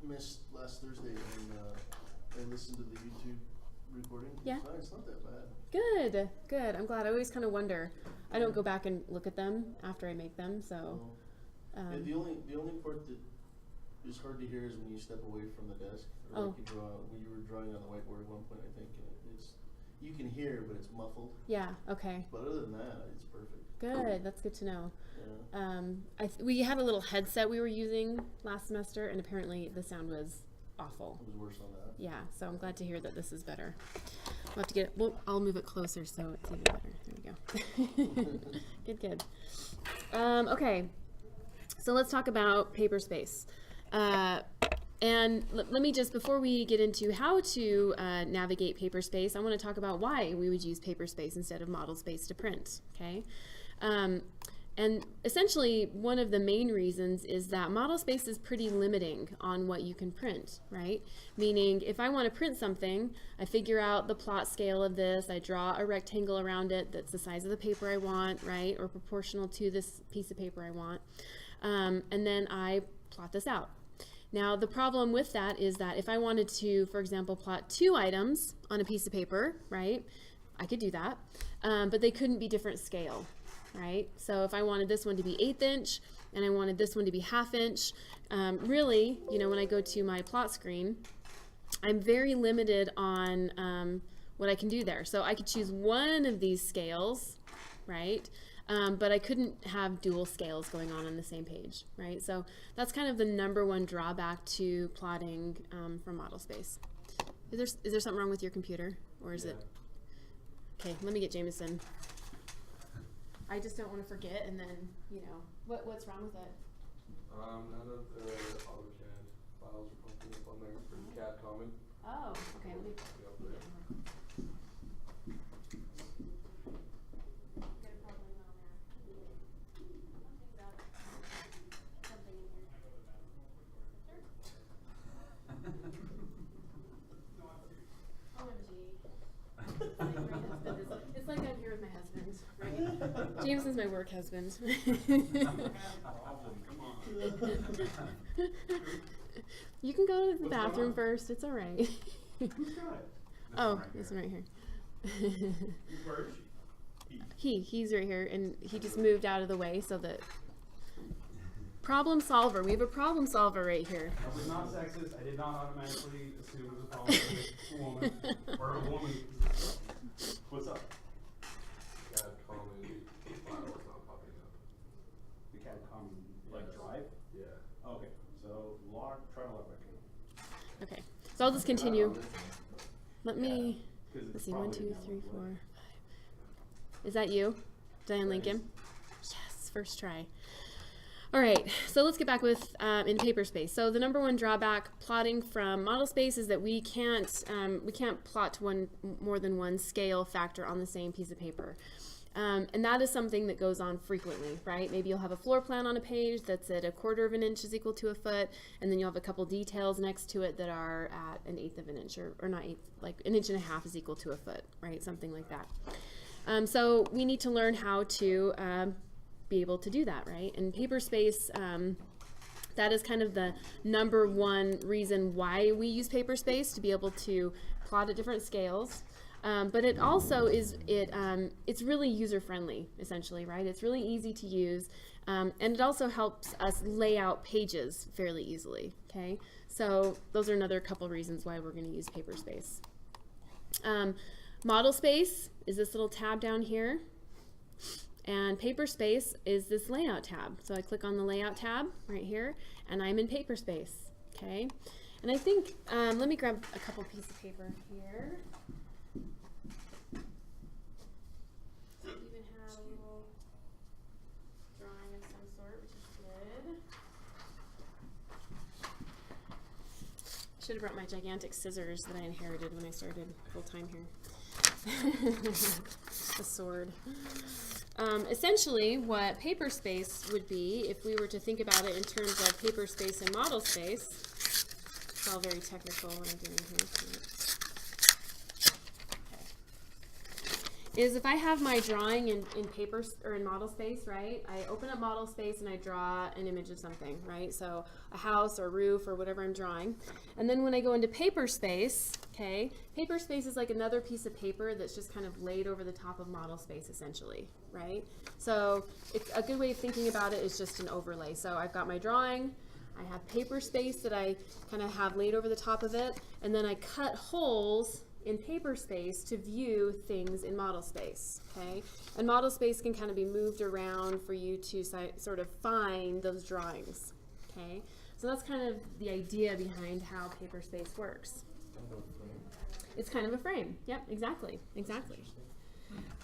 missed last Thursday and I listened to the YouTube recording. Yeah. It's not that bad. Good, good. I'm glad. I always kind of wonder. I don't go back and look at them after I make them, so. Yeah, the only part that is hard to hear is when you step away from the desk. Or like you draw, when you were drawing on the whiteboard at one point, I think, it's you can hear, but it's muffled. Yeah. Okay. But other than that, it's perfect. Good. That's good to know. Yeah. We had a little headset we were using last semester, and apparently the sound was awful. It was worse on that. Yeah. So I'm glad to hear that this is better. We'll have to get it. Well, I'll move it closer so it's even better. There we go. Good. Good. Okay. So let's talk about paperspace. And let me just, before we get into how to navigate paperspace, I want to talk about why we would use paperspace instead of model space to print, okay? And essentially, one of the main reasons is that model space is pretty limiting on what you can print, right? Meaning, if I want to print something, I figure out the plot scale of this, I draw a rectangle around it that's the size of the paper I want, right? Or proportional to this piece of paper I want. And then I plot this out. Now, the problem with that is that if I wanted to, for example, plot 2 items on a piece of paper, right, I could do that, but they couldn't be different scale, right? So if I wanted this one to be 1/8 inch and I wanted this one to be 1/2 inch, really, you know, when I go to my plot screen, I'm very limited on what I can do there. So I could choose one of these scales, right? But I couldn't have dual scales going on the same page, right? So that's kind of the #1 drawback to plotting from model space. Is there something wrong with your computer, or is it? Okay, let me get Jameson. I just don't want to forget, and then, you know, what's wrong with it? None of the AutoCAD files are popping up on there for CAD Common. Oh, okay, let me It's like I'm here with my husband, right? James is my work husband. You can go to the bathroom first. It's all right. Who's got it? Oh, this one right here. Where is he? He's right here, and he just moved out of the way so that. Problem solver. We have a problem solver right here. I was not sexist. I did not automatically assume it was a problem with a woman or a woman. What's up? CAD Common file is not popping up. The CAD Common drive? Yeah. Okay. So try to log back in. Okay. So I'll just continue. Let me. Let's see. 1, 2, 3, 4, 5. Is that you, Diane Lincoln? Yes. First try. All right, so let's get back with in paperspace. So the #1 drawback plotting from model space is that we can't plot to more than one scale factor on the same piece of paper. And that is something that goes on frequently, right? Maybe you'll have a floor plan on a page that's at 1/4 of an inch is equal to a foot, and then you'll have a couple details next to it that are at 1/8 of an inch, or not 1/8, like 1.5 inches is equal to a foot, right? Something like that. So we need to learn how to be able to do that, right? And paperspace, that is kind of the #1 reason why we use paperspace, to be able to plot at different scales. But it also is, it's really user-friendly, essentially, right? It's really easy to use, and it also helps us lay out pages fairly easily, okay? So those are another couple reasons why we're going to use paperspace. Model space is this little tab down here, and paperspace is this layout tab. So I click on the layout tab right here, and I'm in paperspace, okay? And I think, let me grab a couple pieces of paper here. Even have a little drawing of some sort, which is good. Should have brought my gigantic scissors that I inherited when I started full-time here. A sword. Essentially, what paperspace would be, if we were to think about it in terms of paperspace and model space, it's all very technical what I'm doing here. Okay. is if I have my drawing in paper or in model space, right? I open up model space and I draw an image of something, right? So a house or roof or whatever I'm drawing. And then when I go into paper space, okay, paper space is like another piece of paper that's just kind of laid over the top of model space essentially, right? So it's a good way of thinking about it is just an overlay. So I've got my drawing, I have paper space that I kind of have laid over the top of it, and then I cut holes in paper space to view things in model space, okay? And model space can kind of be moved around for you to sort of find those drawings, okay? So that's kind of the idea behind how paper space works. It's kind of a frame. Yep, exactly, exactly.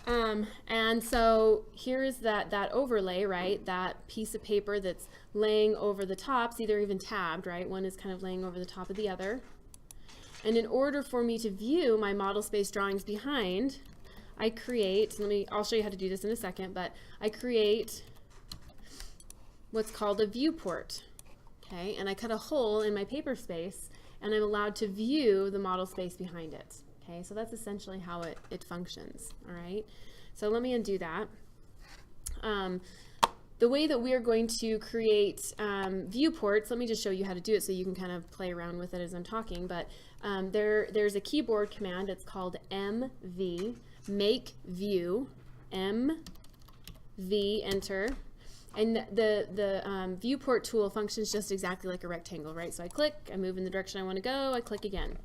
And so here's that overlay, right? That piece of paper that's laying over the top. See, they're even tabbed, right? One is kind of laying over the top of the other. And in order for me to view my model space drawings behind, I create, I'll show you how to do this in a second, but I create what's called a viewport, okay? And I cut a hole in my paper space, and I'm allowed to view the model space behind it, okay? So that's essentially how it functions, all right? So let me undo that. The way that we are going to create viewports, let me just show you how to do it so you can kind of play around with it as I'm talking, but there's a keyboard command. It's called MV, make view, MV, enter. And the viewport tool functions just exactly like a rectangle, right? So I click, I move in the direction I want to go, I click again.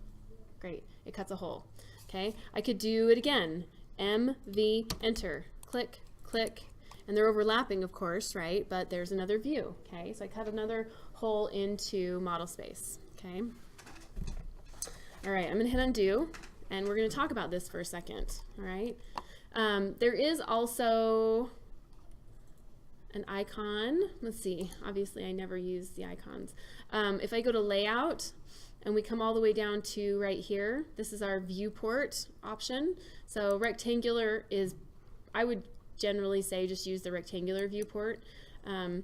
Great, it cuts a hole, okay? I could do it again, MV, enter, click, click, and they're overlapping, of course, right? But there's another view, okay? So I cut another hole into model space, okay? All right, I'm gonna hit undo, and we're gonna talk about this for a second, all right? There is also an icon. Let's see, obviously I never use the icons. If I go to layout, and we come all the way down to right here, this is our viewport option. So rectangular is, I would generally say just use the rectangular viewport. You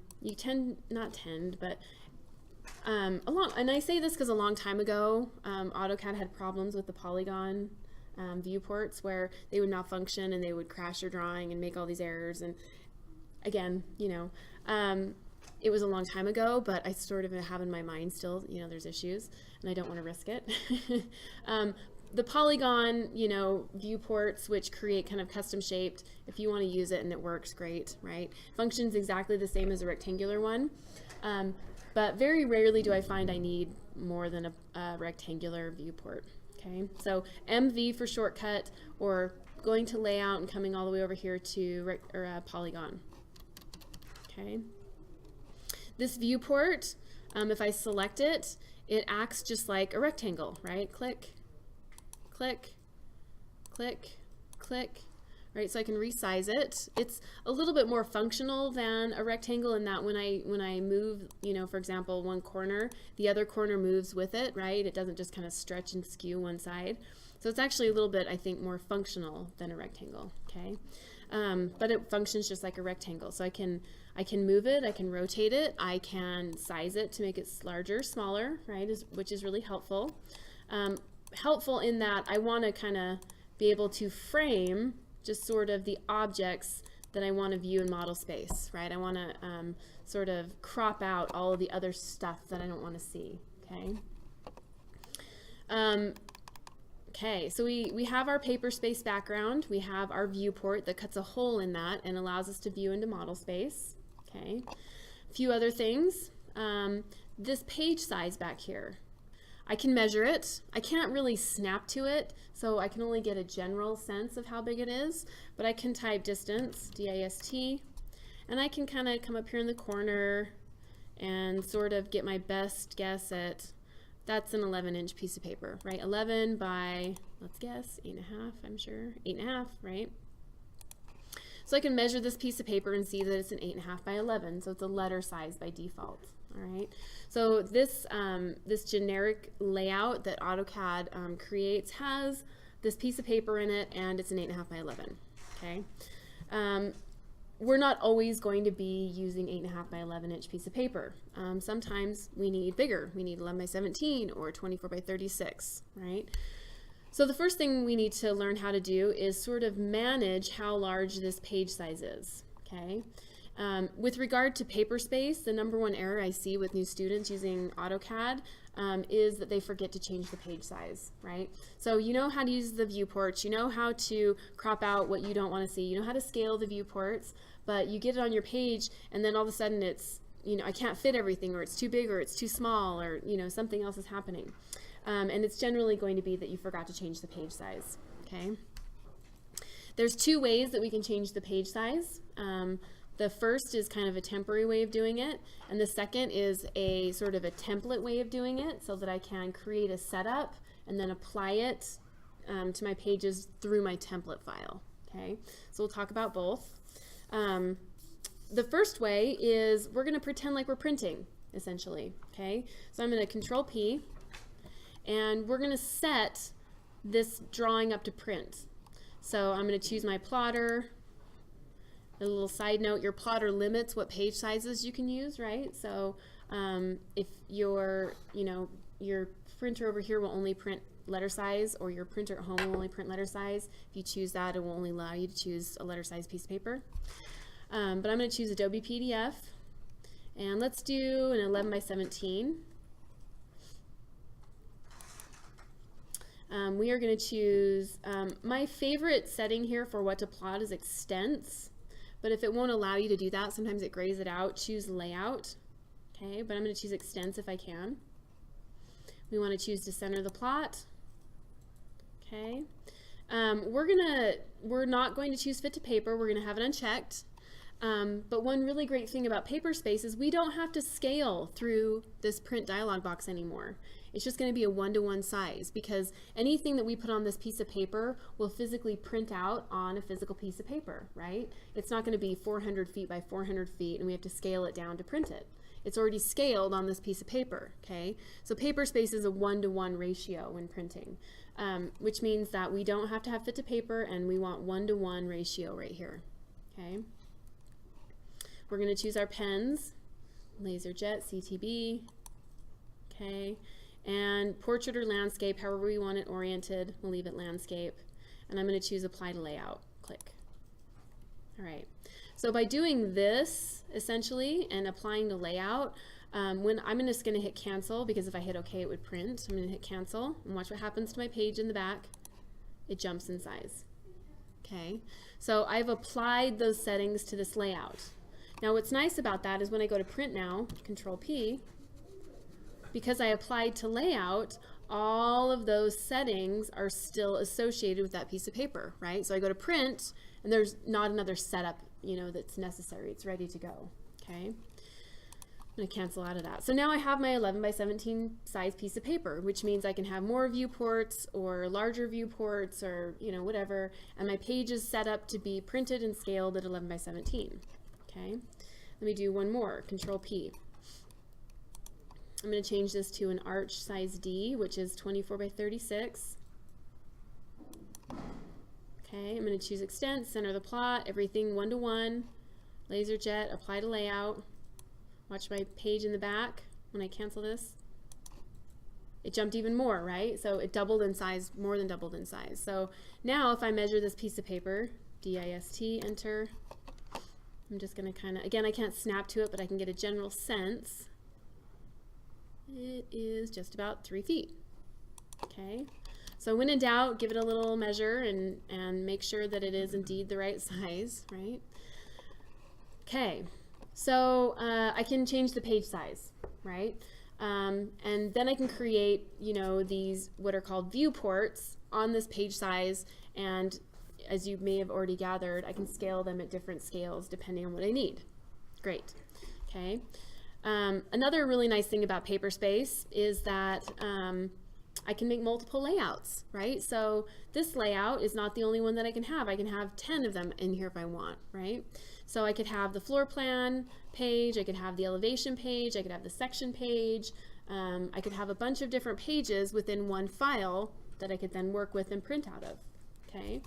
but and I say this because a long time ago, AutoCAD had problems with the polygon viewports where they would malfunction and they would crash your drawing and make all these errors. And again, you know, it was a long time ago, but I sort of have in my mind still, you know, there's issues and I don't want to risk it. The polygon, you know, viewports, which create kind of custom shaped, if you want to use it and it works, great, right? Functions exactly the same as a rectangular one, but very rarely do I find I need more than a rectangular viewport, okay? So MV for shortcut, or going to layout and coming all the way over here to polygon, okay? This viewport, if I select it, it acts just like a rectangle, right? Click, click, click, click, right? So I can resize it. It's a little bit more functional than a rectangle in that when I move, you know, for example, one corner, the other corner moves with it, right? It doesn't just kind of stretch and skew one side. So it's actually a little bit, I think, more functional than a rectangle, okay? But it functions just like a rectangle. So I can move it, I can rotate it, I can size it to make it larger, smaller, right? Which is really helpful. Helpful in that I want to kind of be able to frame just sort of the objects that I want to view in model space, right? I want to sort of crop out all of the other stuff that I don't want to see, okay? Okay, so we have our paper space background, we have our viewport that cuts a hole in that and allows us to view into model space, okay? A few other things, this page size back here, I can measure it. I can't really snap to it, so I can only get a general sense of how big it is, but I can type distance, D-I-S-T, and I can kind of come up here in the corner and sort of get my best guess at, that's an 11-inch piece of paper, right? 11 by, let's guess, 8.5, I'm sure, 8.5, right? So I can measure this piece of paper and see that it's an 8.5 by 11, so it's a letter size by default. All right, so this this generic layout that AutoCAD creates has this piece of paper in it, and it's an 8.5 by 11. Okay, we're not always going to be using 8.5 by 11-inch piece of paper. Sometimes we need bigger. We need 11 by 17 or 24 by 36. Right. So the first thing we need to learn how to do is sort of manage how large this page size is, okay? With regard to paperspace, the number one error I see with new students using AutoCAD is that they forget to change the page size, right? So you know how to use the viewports, you know how to crop out what you don't want to see, you know how to scale the viewports, but you get it on your page and then all of a sudden it's, you know, I can't fit everything, or it's too big, or it's too small, or, you know, something else is happening. And it's generally going to be that you forgot to change the page size, okay? There's two ways that we can change the page size. The first is kind of a temporary way of doing it, and the second is a sort of a template way of doing it, so that I can create a setup and then apply it to my pages through my template file, okay? So we'll talk about both. The first way is we're going to pretend like we're printing, essentially, okay? So I'm going to Control P, and we're going to set this drawing up to print. So I'm going to choose my plotter. A little side note, your plotter limits what page sizes you can use, right? So if your, you know, your printer over here will only print letter size, or your printer at home will only print letter size, if you choose that, it will only allow you to choose a letter size piece of paper. But I'm going to choose Adobe PDF, and let's do an 11 by 17. We are going to choose, my favorite setting here for what to plot is extents. But if it won't allow you to do that, sometimes it grays it out. Choose layout, okay? But I'm going to choose extents if I can. We want to choose to center the plot, okay? We're not going to choose fit to paper. We're going to have it unchecked. But one really great thing about paperspace is we don't have to scale through this print dialog box anymore. It's just going to be a 1-to-1 size, because anything that we put on this piece of paper will physically print out on a physical piece of paper, right? It's not going to be 400 feet by 400 feet and we have to scale it down to print it. It's already scaled on this piece of paper, okay? So paperspace is a 1-to-1 ratio when printing, which means that we don't have to have fit to paper, and we want 1-to-1 ratio right here, okay? We're going to choose our pens, LaserJet, CTB, okay? And portrait or landscape, however we want it oriented, we'll leave it landscape. And I'm going to choose apply to layout, click. All right, so by doing this, essentially, and applying the layout, when I'm just going to hit cancel, because if I hit OK, it would print. I'm going to hit cancel, and watch what happens to my page in the back. It jumps in size, okay? So I've applied those settings to this layout. Now what's nice about that is when I go to print now, Control P, because I applied to layout, all of those settings are still associated with that piece of paper, right? So I go to print, and there's not another setup, you know, that's necessary. It's ready to go, okay? I'm going to cancel out of that. So now I have my 11 by 17 size piece of paper, which means I can have more viewports or larger viewports, or, you know, whatever, and my page is set up to be printed and scaled at 11 by 17, okay? Let me do one more, Control P. I'm going to change this to an arch size D, which is 24 by 36. Okay, I'm going to choose extent, center the plot, everything 1-to-1, LaserJet, apply to layout. Watch my page in the back when I cancel this. It jumped even more, right? So it doubled in size, more than doubled in size. So now if I measure this piece of paper, DIST, enter. I'm just going to kind of, again, I can't snap to it, but I can get a general sense. It is just about 3 feet, okay? So when in doubt, give it a little measure and make sure that it is indeed the right size, right? Okay, so I can change the page size, right? And then I can create, you know, these what are called viewports on this page size, and as you may have already gathered, I can scale them at different scales depending on what I need. Great, okay? Another really nice thing about paperspace is that I can make multiple layouts, right? So this layout is not the only one that I can have. I can have 10 of them in here if I want, right? So I could have the floor plan page, I could have the elevation page, I could have the section page, I could have a bunch of different pages within one file that I could then work with and print out of, okay?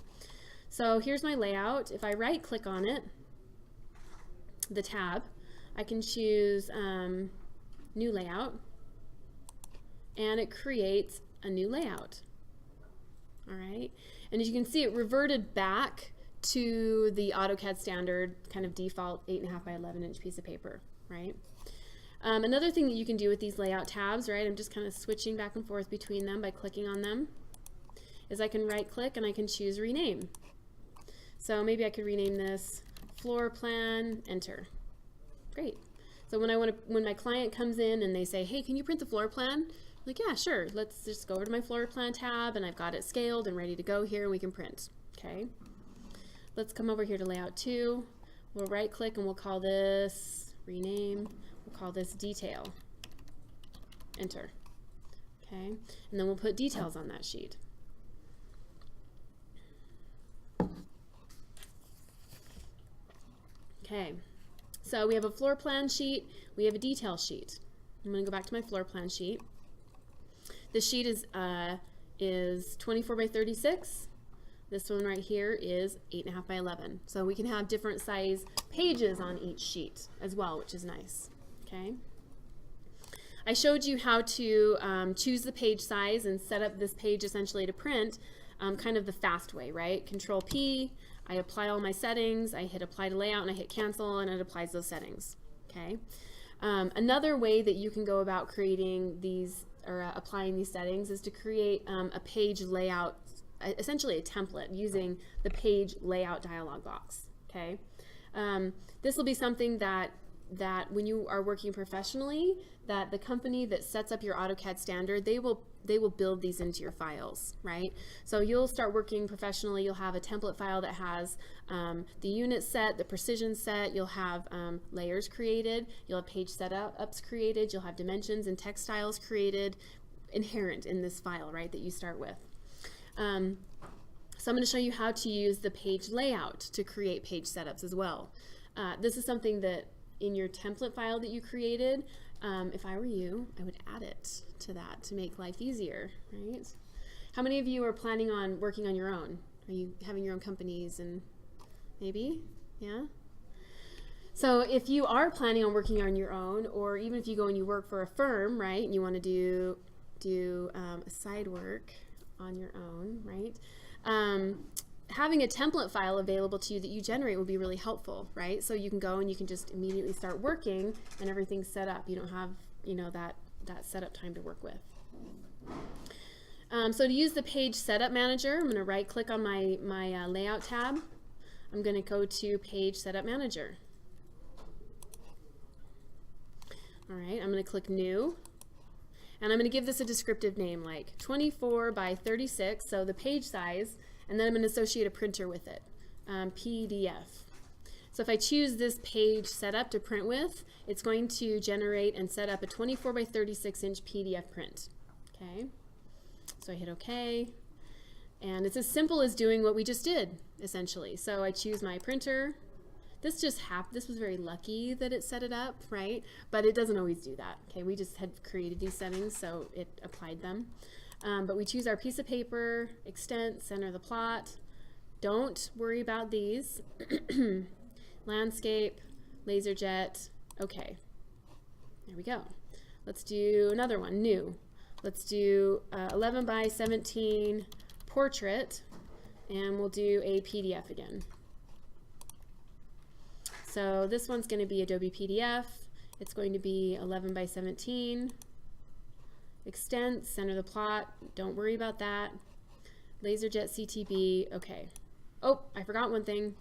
So here's my layout. If I right click on it, the tab, I can choose new layout, and it creates a new layout. All right. And as you can see, it reverted back to the AutoCAD standard kind of default 8.5 by 11 inch piece of paper, right? Another thing that you can do with these layout tabs, right, I'm just kind of switching back and forth between them by clicking on them, is I can right click and I can choose rename. So maybe I could rename this floor plan, enter. Great. So when my client comes in and they say, hey, can you print the floor plan? I'm like, yeah, sure. Let's just go over to my floor plan tab and I've got it scaled and ready to go here and we can print. Okay. Let's come over here to layout 2. We'll right click and we'll call this rename. We'll call this detail. Enter. Okay. And then we'll put details on that sheet. Okay. So we have a floor plan sheet. We have a detail sheet. I'm going to go back to my floor plan sheet. The sheet is 24 by 36. This one right here is 8.5 by 11. So we can have different size pages on each sheet as well, which is nice. Okay. I showed you how to choose the page size and set up this page essentially to print kind of the fast way, right? Control P, I apply all my settings, I hit apply to layout and I hit cancel and it applies those settings. Okay. Another way that you can go about creating these or applying these settings is to create a page layout, essentially a template using the page layout dialog box. Okay. This will be something that when you are working professionally, that the company that sets up your AutoCAD standard, they will build these into your files, right? So you'll start working professionally, you'll have a template file that has the unit set, the precision set, you'll have layers created, you'll have page setups created, you'll have dimensions and text styles created, inherent in this file, right, that you start with. So I'm going to show you how to use the page layout to create page setups as well. This is something that in your template file that you created, if I were you, I would add it to that to make life easier, right? How many of you are planning on working on your own? Are you having your own companies and maybe? Yeah? So if you are planning on working on your own, or even if you go and you work for a firm, right, and you want to do side work on your own, right? Having a template file available to you that you generate will be really helpful, right? So you can go and you can just immediately start working and everything's set up. You don't have, you know, that setup time to work with. So to use the page setup manager, I'm going to right click on my layout tab. I'm going to go to page setup manager. All right, I'm going to click new. And I'm going to give this a descriptive name like 24 by 36, so the page size, and then I'm going to associate a printer with it, PDF. So if I choose this page setup to print with, it's going to generate and set up a 24 by 36 inch PDF print. Okay, so I hit OK, and it's as simple as doing what we just did, essentially. So I choose my printer. This was very lucky that it set it up, right? But it doesn't always do that. Okay, we just had created these settings, so it applied them. But we choose our piece of paper, extent, center the plot. Don't worry about these. Landscape, laser jet. Okay, there we go. Let's do another one, new. Let's do 11 by 17 portrait, and we'll do a PDF again. So this one's going to be Adobe PDF. It's going to be 11 by 17. Extent, center the plot. Don't worry about that. LaserJet CTB. Okay. Oh, I forgot one thing.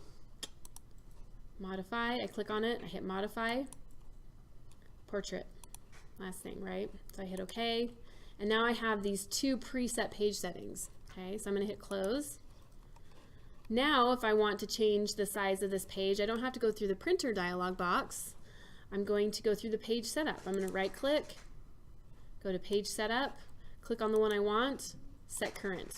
Modify. I click on it. I hit modify. Portrait. Last thing, right? So I hit OK. And now I have these two preset page settings. Okay, so I'm going to hit close. Now, if I want to change the size of this page, I don't have to go through the printer dialog box. I'm going to go through the page setup. I'm going to right click, go to page setup, click on the one I want, set current.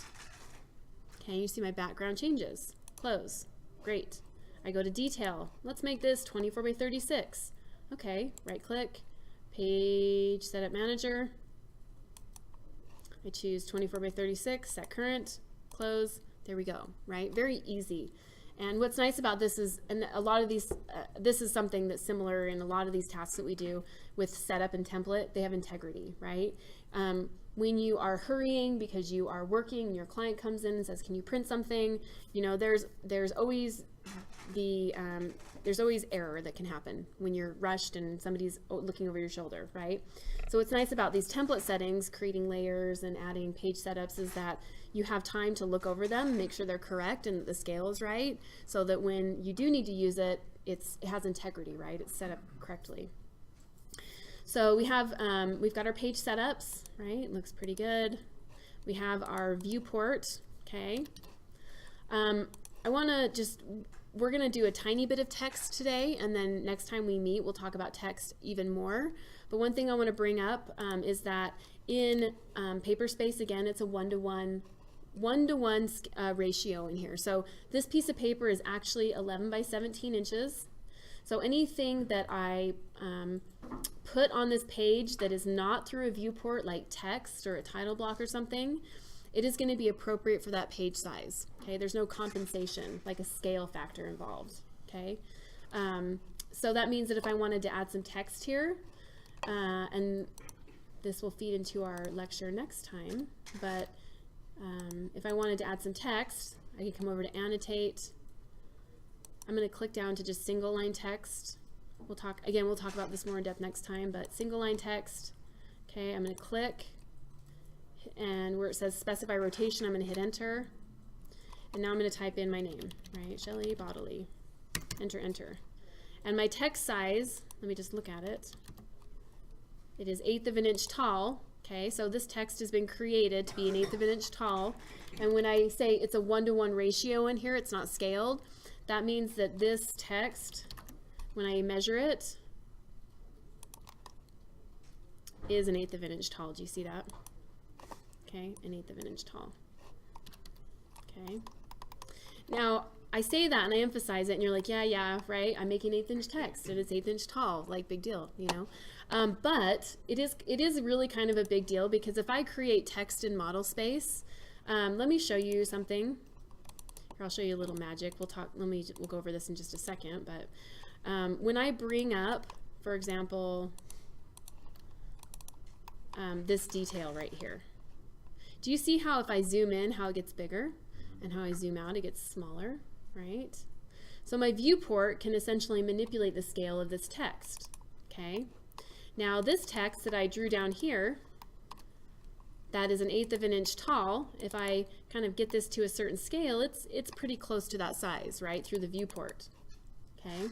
Okay, you see my background changes. Close. Great. I go to detail. Let's make this 24 by 36. Okay, right click, page setup manager. I choose 24 by 36, set current, close. There we go, right? Very easy. And what's nice about this is, and a lot of these, this is something that's similar in a lot of these tasks that we do with setup and template, they have integrity, right? When you are hurrying because you are working and your client comes in and says, can you print something? You know, there's always there's always error that can happen when you're rushed and somebody's looking over your shoulder, right? So what's nice about these template settings, creating layers and adding page setups, is that you have time to look over them, make sure they're correct and that the scale is right, so that when you do need to use it, it has integrity, right? It's set up correctly. So we have, we've got our page setups, right? Looks pretty good. We have our viewport, okay? I want to just, we're going to do a tiny bit of text today, and then next time we meet, we'll talk about text even more. But one thing I want to bring up is that in paperspace, again, it's a one-to-one ratio in here. So this piece of paper is actually 11 by 17 inches. So anything that I put on this page that is not through a viewport, like text or a title block or something, it is going to be appropriate for that page size. Okay, there's no compensation, like a scale factor involved. Okay, so that means that if I wanted to add some text here, and this will feed into our lecture next time, but if I wanted to add some text, I could come over to annotate. I'm going to click down to just single line text. We'll talk about this more in depth next time, but single line text. Okay, I'm going to click, and where it says specify rotation, I'm going to hit enter. And now I'm going to type in my name, right? Shelley Bodley. Enter, enter. And my text size, let me just look at it. It is 1/8 of an inch tall. Okay, so this text has been created to be 1/8 of an inch tall. And when I say it's a 1-to-1 ratio in here, it's not scaled. That means that this text, when I measure it, is 1/8 of an inch tall. Do you see that? Okay, 1/8 of an inch tall. Okay. Now, I say that and I emphasize it, and you're like, yeah, right? I'm making 1/8 inch text, and it's 1/8 inch tall, like big deal, you know? But it is really kind of a big deal, because if I create text in model space, let me show you something. Here, I'll show you a little magic. We'll go over this in just a second, but when I bring up, for example, this detail right here, do you see how if I zoom in, how it gets bigger, and how I zoom out, it gets smaller, right? So my viewport can essentially manipulate the scale of this text, okay? Now this text that I drew down here, that is 1/8 of an inch tall. If I kind of get this to a certain scale, it's pretty close to that size, right, through the viewport, okay?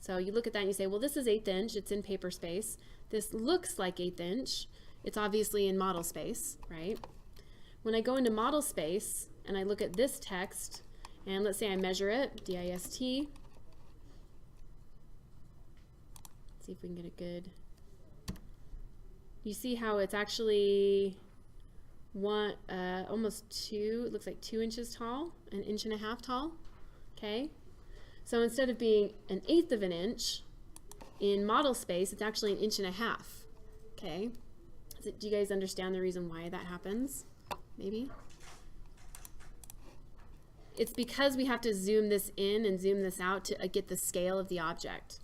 So you look at that and you say, well, this is 1/8 inch, it's in paperspace. This looks like 1/8 inch. It's obviously in model space, right? When I go into model space and I look at this text, and let's say I measure it, DIST, see if we can get a good, you see how it's actually almost 2, it looks like 2 inches tall, 1.5 inches tall, okay? So instead of being 1/8 of an inch, in model space, it's actually 1.5 inches, okay? Do you guys understand the reason why that happens? Maybe? It's because we have to zoom this in and zoom this out to get the scale of the object.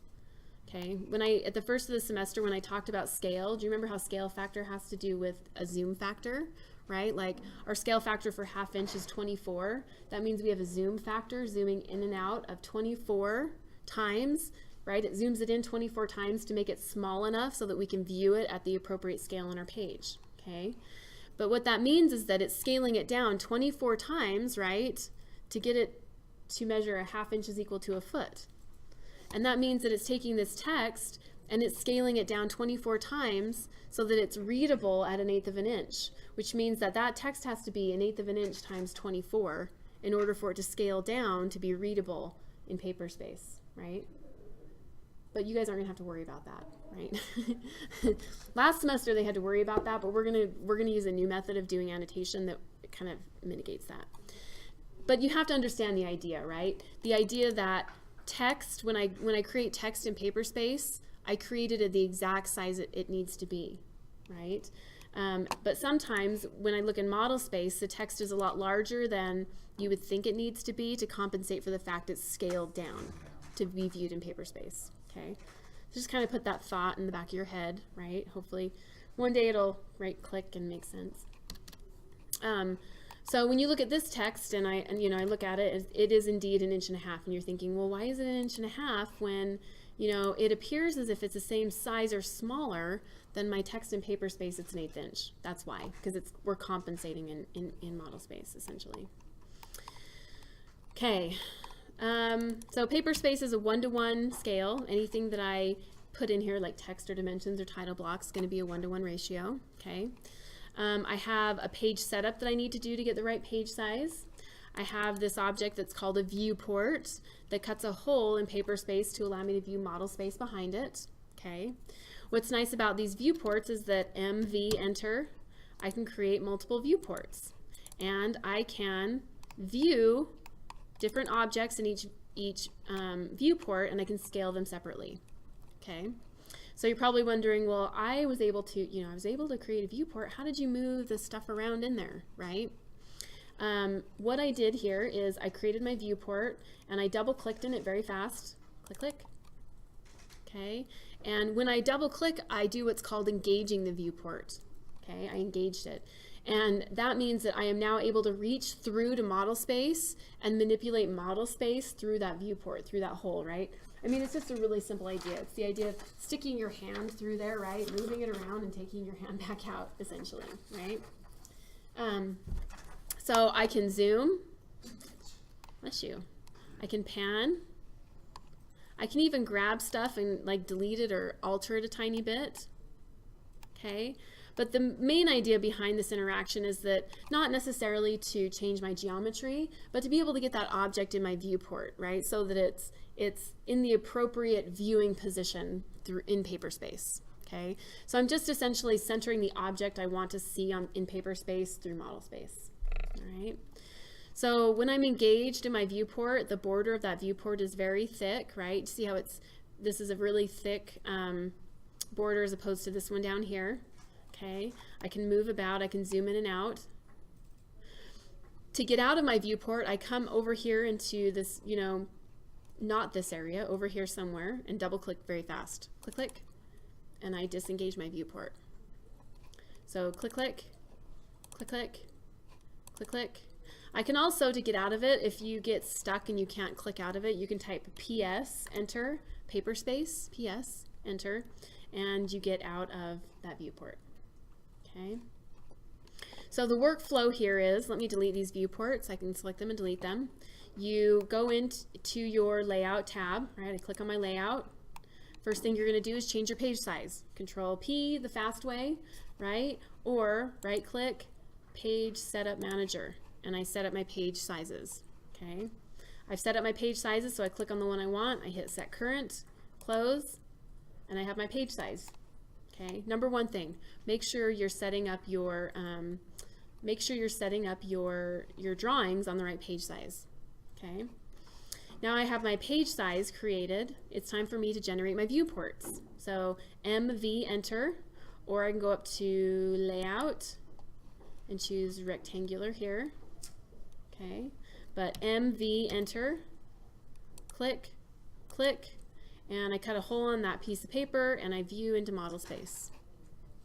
Okay, at the first of the semester, when I talked about scale, do you remember how scale factor has to do with a zoom factor, right? Like our scale factor for 1/2 inch is 24. That means we have a zoom factor zooming in and out of 24 times, right? It zooms it in 24 times to make it small enough so that we can view it at the appropriate scale on our page, okay? But what that means is that it's scaling it down 24 times, right, to get it to measure 1/2 inch is equal to a foot. And that means that it's taking this text and it's scaling it down 24 times so that it's readable at 1/8 of an inch, which means that that text has to be 1/8 of an inch times 24 in order for it to scale down to be readable in paperspace, right? But you guys aren't gonna have to worry about that, right? Last semester they had to worry about that, but we're gonna use a new method of doing annotation that kind of mitigates that. But you have to understand the idea, right? The idea that text, when I create text in paperspace, I create it at the exact size it needs to be, right? But sometimes when I look in model space, the text is a lot larger than you would think it needs to be to compensate for the fact it's scaled down to be viewed in paper space, okay? So just kind of put that thought in the back of your head, right? Hopefully one day it'll right click and make sense. So when you look at this text and I look at it, it is indeed 1.5 inches, and you're thinking, well, why is it 1.5 inches when, you know, it appears as if it's the same size or smaller than my text in paper space? It's 1/8 inch. That's why, because we're compensating in model space essentially. Okay, so paper space is a 1-to-1 scale. Anything that I put in here like text or dimensions or title blocks is going to be a 1-to-1 ratio. Okay. I have a page setup that I need to do to get the right page size. I have this object that's called a viewport that cuts a hole in paper space to allow me to view model space behind it. Okay. What's nice about these viewports is that MV enter, I can create multiple viewports, and I can view different objects in each viewport, and I can scale them separately. Okay. So you're probably wondering, well, I was able to create a viewport. How did you move the stuff around in there, right? What I did here is I created my viewport and I double clicked in it very fast. Click, click. Okay. And when I double click, I do what's called engaging the viewport. Okay. I engaged it. And that means that I am now able to reach through to model space and manipulate model space through that viewport, through that hole, right? I mean, it's just a really simple idea. It's the idea of sticking your hand through there, right? Moving it around and taking your hand back out, essentially, right? So I can zoom. Bless you. I can pan. I can even grab stuff and like delete it or alter it a tiny bit. Okay. But the main idea behind this interaction is that not necessarily to change my geometry, but to be able to get that object in my viewport, right? So that it's in the appropriate viewing position in paper space. Okay, so I'm just essentially centering the object I want to see in paper space through model space. All right. So when I'm engaged in my viewport, the border of that viewport is very thick, right? See how this is a really thick border as opposed to this one down here. Okay, I can move about, I can zoom in and out. To get out of my viewport, I come over here into this, not this area, over here somewhere, and double click very fast. Click, click, and I disengage my viewport. So click, click, click, click, click, click. I can also, to get out of it, if you get stuck and you can't click out of it, you can type PS, enter, paper space, PS, enter, and you get out of that viewport. Okay. So the workflow here is, let me delete these viewports. I can select them and delete them. You go into your layout tab, right? I click on my layout. First thing you're going to do is change your page size. Control P, the fast way, right? Or right click, page setup manager, and I set up my page sizes. Okay. I've set up my page sizes, so I click on the one I want. I hit set current, close, and I have my page size. Okay. Number one thing, make sure you're setting up your your drawings on the right page size. Okay. Now I have my page size created. It's time for me to generate my viewports. So MV enter, or I can go up to layout and choose rectangular here. Okay. But MV enter, click, click, and I cut a hole in that piece of paper and I view into model space.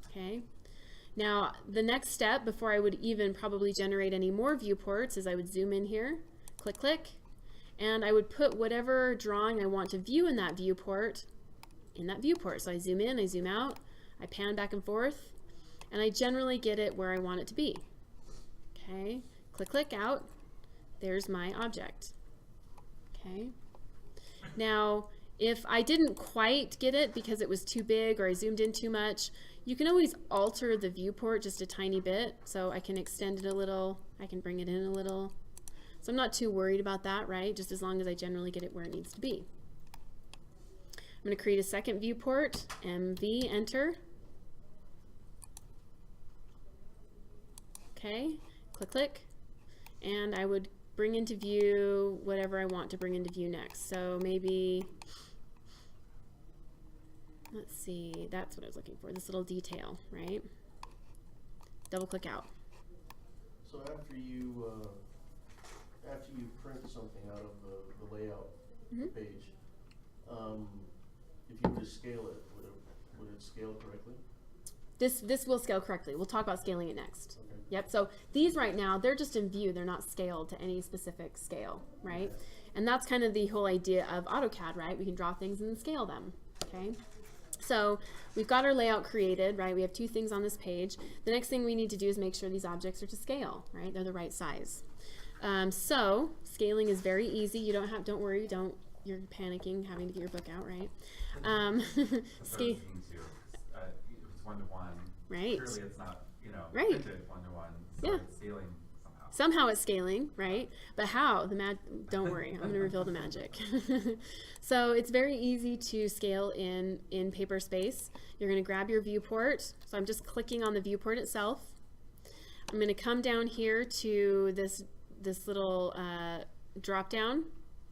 Okay. Now the next step before I would even probably generate any more viewports is I would zoom in here, click, click, and I would put whatever drawing I want to view in that viewport. So I zoom in, I zoom out, I pan back and forth, and I generally get it where I want it to be. Okay. Click, click, out. There's my object. Okay. Now, if I didn't quite get it because it was too big or I zoomed in too much, you can always alter the viewport just a tiny bit. So I can extend it a little, I can bring it in a little. So I'm not too worried about that, right? Just as long as I generally get it where it needs to be. I'm going to create a second viewport, MV, enter. Okay, click, click, and I would bring into view whatever I want to bring into view next. So maybe, let's see, that's what I was looking for, this little detail, right? Double click out. So after you print something out of the layout page, if you were to scale it, would it scale correctly? This will scale correctly. We'll talk about scaling it next. Okay. Yep, so these right now, they're just in view. They're not scaled to any specific scale, right? And that's kind of the whole idea of AutoCAD, right? We can draw things and scale them, okay? So we've got our layout created, right? We have 2 things on this page. The next thing we need to do is make sure these objects are to scale, right? They're the right size. So scaling is very easy. You don't worry, you're panicking having to get your book out, right? Scale. It's 1-to-1. Right. Surely it's not, right. printed 1-to-1. So Yeah. it's scaling somehow. Somehow it's scaling, right? But how? Don't worry, I'm going to reveal the magic. So it's very easy to scale in paperspace. You're going to grab your viewport. So I'm just clicking on the viewport itself. I'm going to come down here to this little drop down,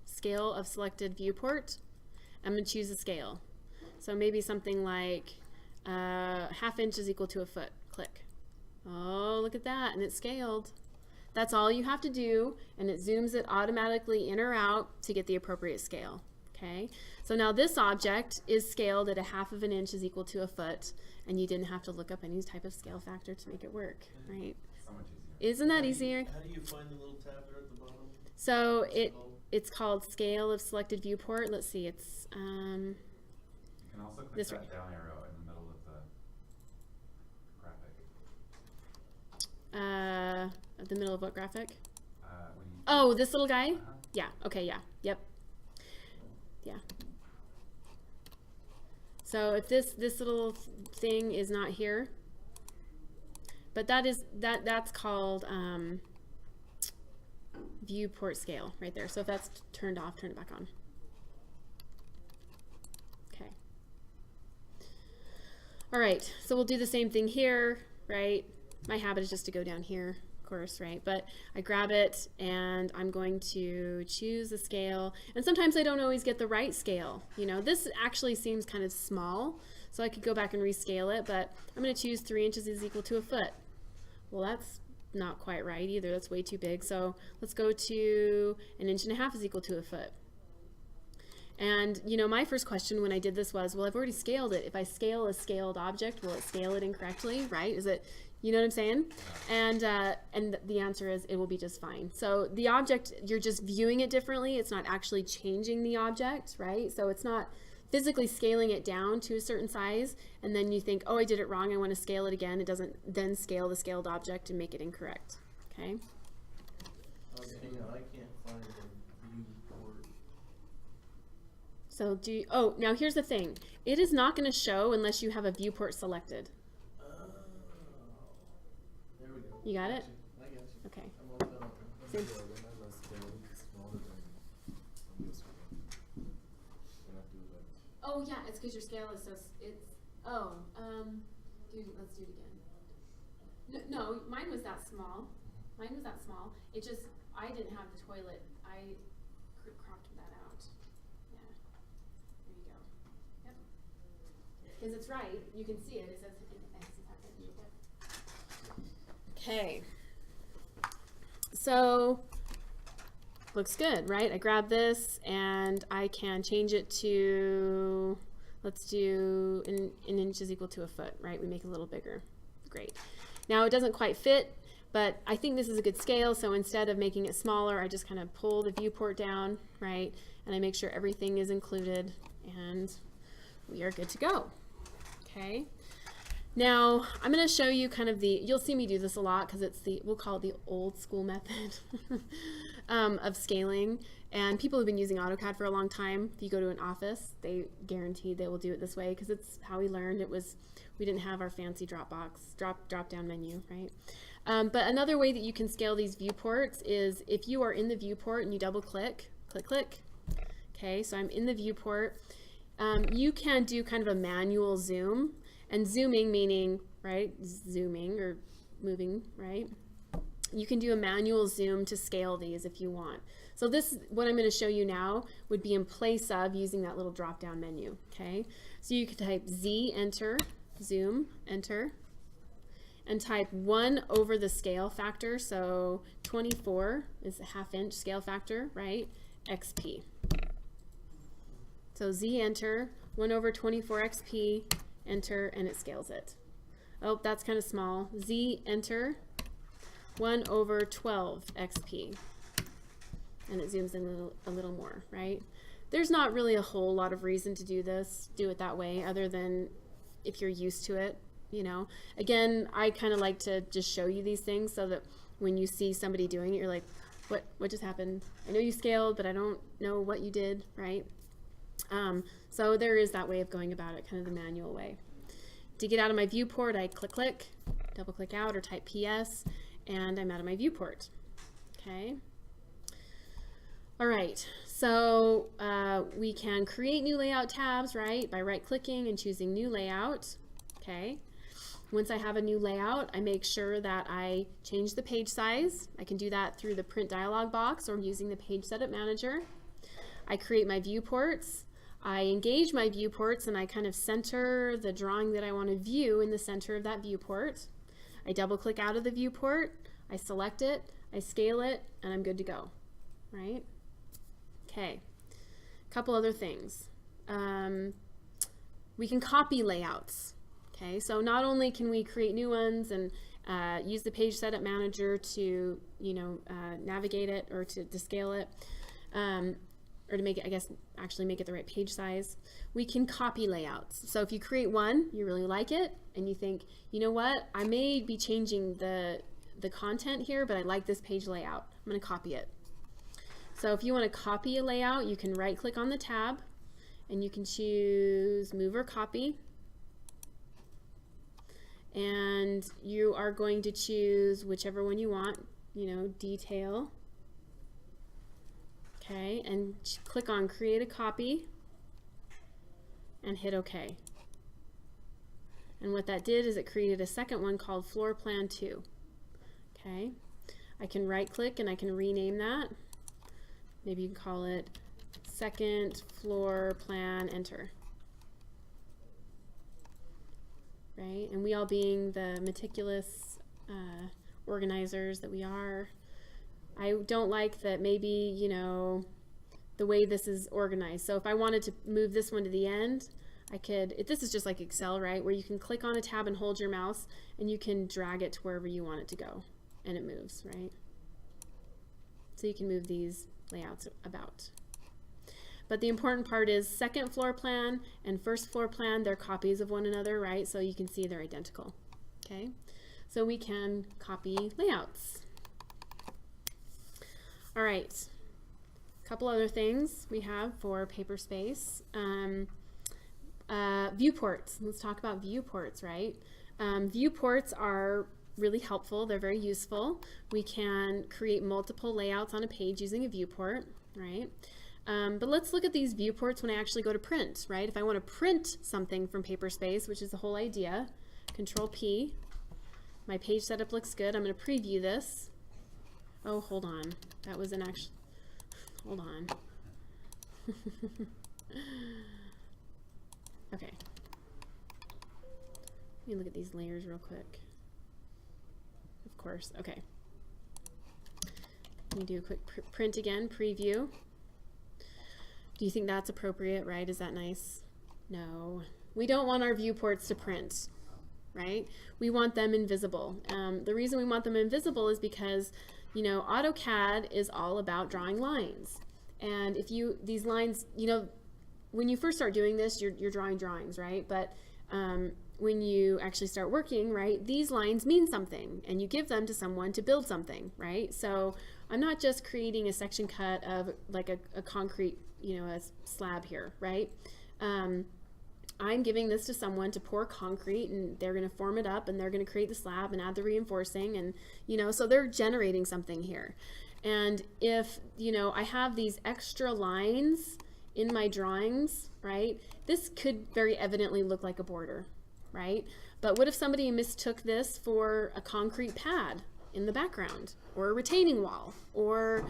scale of selected viewport. I'm going to choose a scale. So maybe something like 1/2 inch is equal to 1 foot. Click. Oh, look at that, and it's scaled. That's all you have to do, and it zooms it automatically in or out to get the appropriate scale. Okay, so now this object is scaled at 1/2 inch is equal to 1 foot, and you didn't have to look up any type of scale factor to make it work, right? So much easier. Isn't that easier? How do you find the little tab there at the bottom? So What's it called? it's called scale of selected viewport. Let's see, it's You can also click This that right. down arrow in the middle of the graphic. the middle of what graphic? When you Oh, this little guy? Uh-huh. Yeah, okay, yeah, yep. Yeah. So if this little thing is not here, but that's called viewport scale right there. So if that's turned off, turn it back on. Okay. All right, so we'll do the same thing here, right? My habit is just to go down here, of course, right? But I grab it and I'm going to choose the scale. And sometimes I don't always get the right scale. This actually seems kind of small, so I could go back and rescale it, but I'm going to choose 3 inches is equal to 1 foot. Well, that's not quite right either. That's way too big. So let's go to 1.5 inches is equal to 1 foot. And my first question when I did this was, well, I've already scaled it. If I scale a scaled object, will it scale it incorrectly, right? Is it, you know what I'm saying? And the answer is it will be just fine. So the object, you're just viewing it differently. It's not actually changing the object, right? So it's not physically scaling it down to a certain size, and then you think, oh, I did it wrong, I want to scale it again. It doesn't then scale the scaled object and make it incorrect, okay? Okay, I can't find the viewport. So now here's the thing. It is not going to show unless you have a viewport selected. There we go. You got it? I got you. Okay. I'm all done. Same. Oh yeah, it's because your scale is let's do it again. No, mine was that small. It just, I didn't have the toilet. I cropped that out. Yeah. There you go. Yep. Because it's right. You can see it. It says okay. So looks good, right? I grab this and I can change it to, let's do 1 inch is equal to 1 foot, right? We make it a little bigger. Great. Now it doesn't quite fit, but I think this is a good scale, so instead of making it smaller, I just kind of pull the viewport down, right? And I make sure everything is included, and we are good to go. Okay. Now I'm going to show you kind of you'll see me do this a lot because it's we'll call it the old school method of scaling. And people have been using AutoCAD for a long time. If you go to an office, they guaranteed they will do it this way because it's how we learned. We didn't have our fancy drop down menu, right? But another way that you can scale these viewports is if you are in the viewport and you double click, click. Okay, so I'm in the viewport. You can do kind of a manual zoom. And zooming meaning, right, zooming or moving, right? you can do a manual zoom to scale these if you want. So this, what I'm going to show you now, would be in place of using that little drop down menu. Okay, so you could type Z, enter, zoom, enter, and type 1 over the scale factor. So 24 is a 1/2 inch scale factor, right? XP. So Z, enter, 1 over 24 XP, enter, and it scales it. Oh, that's kind of small. Z, enter, 1 over 12 XP, and it zooms in a little more, right? There's not really a whole lot of reason to do this, do it that way, other than if you're used to it, you know. Again, I kind of like to just show you these things so that when you see somebody doing it, you're like, what just happened? I know you scaled, but I don't know what you did, right? So there is that way of going about it, kind of the manual way. To get out of my viewport, I click, double click out, or type PS, and I'm out of my viewport. Okay. All right, so we can create new layout tabs, right, by right-clicking and choosing new layout. Okay. Once I have a new layout, I make sure that I change the page size. I can do that through the print dialog box or using the page setup manager. I create my viewports. I engage my viewports and I kind of center the drawing that I want to view in the center of that viewport. I double click out of the viewport, I select it, I scale it, and I'm good to go, right? Okay, a couple other things. We can copy layouts. Okay, so not only can we create new ones and use the page setup manager to, you know, navigate it or to scale it, or to make it, I guess, actually make it the right page size, we can copy layouts. So if you create one, you really like it, and you think, you know what, I may be changing the content here, but I like this page layout. I'm going to copy it. So if you want to copy a layout, you can right-click on the tab, and you can choose Move or Copy. And you are going to choose whichever one you want, you know, Detail. Okay, and click on Create a Copy and hit OK. And what that did is it created a second one called Floor Plan 2. Okay, I can right click and I can rename that. Maybe you can call it Second Floor Plan, enter. Right, and we all being the meticulous organizers that we are, I don't like that maybe, you know, the way this is organized. So if I wanted to move this one to the end, I could, this is just like Excel, right, where you can click on a tab and hold your mouse and you can drag it to wherever you want it to go and it moves, right? So you can move these layouts about. But the important part is second floor plan and first floor plan, they're copies of one another, right? So you can see they're identical, okay? So we can copy layouts. All right, a couple other things we have for paperspace. Viewports, let's talk about viewports, right? Viewports are really helpful, they're very useful. We can create multiple layouts on a page using a viewport, right? But let's look at these viewports when I actually go to print, right? If I want to print something from paperspace, which is the whole idea, Control P, my page setup looks good. I'm going to preview this. Oh, hold on. That was an actual, hold on. Okay. Let me look at these layers real quick. Of course, okay. Let me do a quick print again, preview. Do you think that's appropriate, right? Is that nice? No. We don't want our viewports to print, right? We want them invisible. The reason we want them invisible is because, you know, AutoCAD is all about drawing lines. And if you, these lines, you know, when you first start doing this, you're drawing drawings, right? But when you actually start working, right, these lines mean something and you give them to someone to build something, right? So I'm not just creating a section cut of like a concrete, you know, a slab here, right? I'm giving this to someone to pour concrete and they're going to form it up and they're going to create the slab and add the reinforcing and, you know, so they're generating something here. And if, you know, I have these extra lines in my drawings, right, this could very evidently look like a border, right? But what if somebody mistook this for a concrete pad, in the background, or a retaining wall, or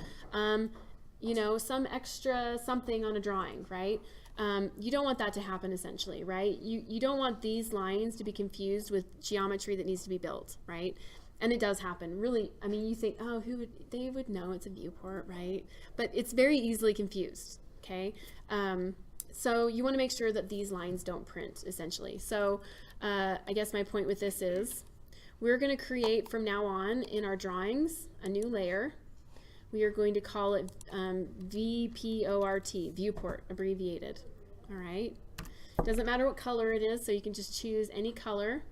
you know, some extra something on a drawing, right? You don't want that to happen, essentially, right? You don't want these lines to be confused with geometry that needs to be built, right? And it does happen. Really, I mean, you think, oh, they would know it's a viewport, right? But it's very easily confused, okay? So you want to make sure that these lines don't print, essentially. So I guess my point with this is we're going to create from now on in our drawings a new layer. We are going to call it VPORT, viewport, abbreviated. All right. Doesn't matter what color it is, so you can just choose any color.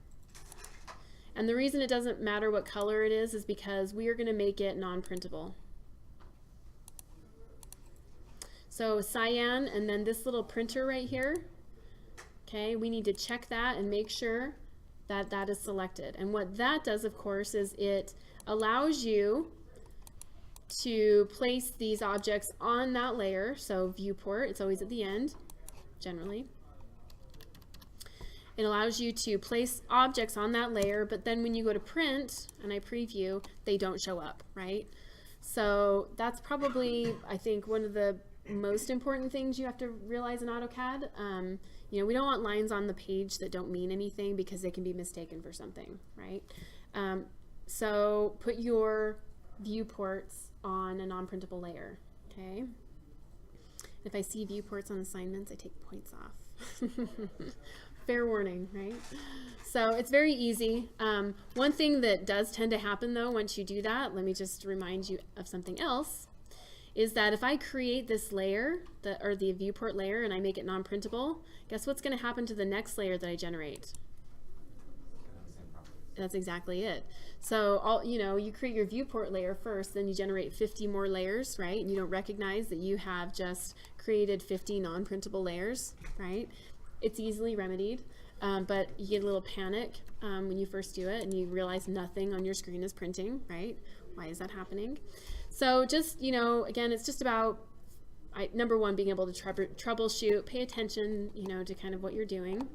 And the reason it doesn't matter what color it is because we are going to make it non-printable. So cyan, and then this little printer right here. Okay, we need to check that and make sure that that is selected. And what that does, of course, is it allows you to place these objects on that layer. So viewport, it's always at the end, generally. It allows you to place objects on that layer, but then when you go to print and I preview, they don't show up, right? So that's probably, I think, one of the most important things you have to realize in AutoCAD. You know, we don't want lines on the page that don't mean anything because they can be mistaken for something, right? So put your viewports on a non-printable layer, okay? If I see viewports on assignments, I take points off. Fair warning, right? So it's very easy. One thing that does tend to happen though, once you do that, let me just remind you of something else, is that if I create this layer, or the viewport layer, and I make it non-printable, guess what's going to happen to the next layer that I generate? That's exactly it. So you know, you create your viewport layer first, then you generate 50 more layers, right? And you don't recognize that you have just created 50 non-printable layers, right? It's easily remedied, but you get a little panic when you first do it and you realize nothing on your screen is printing, right? Why is that happening? So just, you know, again, it's just about, number one, being able to troubleshoot, pay attention, you know, to kind of what you're doing.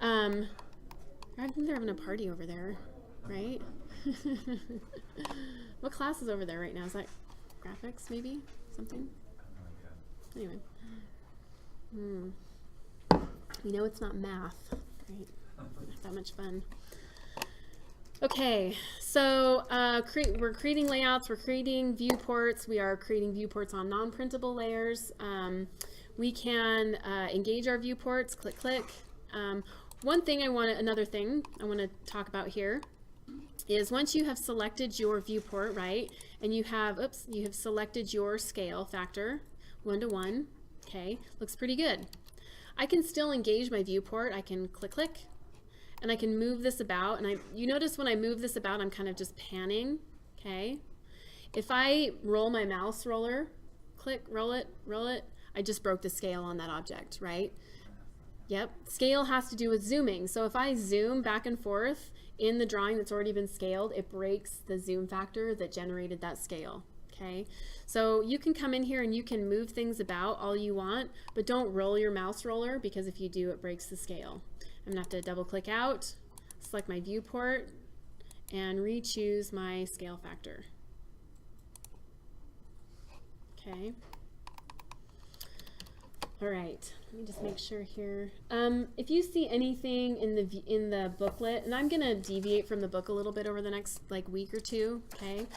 I think they're having a party over there, right? What class is over there right now? Is that graphics, maybe? Something? Anyway. You know it's not math, right? Not that much fun. Okay, so we're creating layouts, we're creating viewports, we are creating viewports on non-printable layers. We can engage our viewports, click. Another thing I want to talk about here is once you have selected your viewport, right, and you have selected your scale factor, 1 to 1, okay, looks pretty good. I can still engage my viewport. I can click, and I can move this about. And you notice when I move this about, I'm kind of just panning, okay? If I roll my mouse roller, click, roll it, I just broke the scale on that object, right? Yep, scale has to do with zooming. So if I zoom back and forth in the drawing that's already been scaled, it breaks the zoom factor that generated that scale. Okay, so you can come in here and you can move things about all you want, but don't roll your mouse roller because if you do, it breaks the scale. I'm gonna have to double click out, select my viewport, and re-choose my scale factor. Okay. All right, let me just make sure here. If you see anything in the booklet, and I'm gonna deviate from the book a little bit over the next week or two, okay?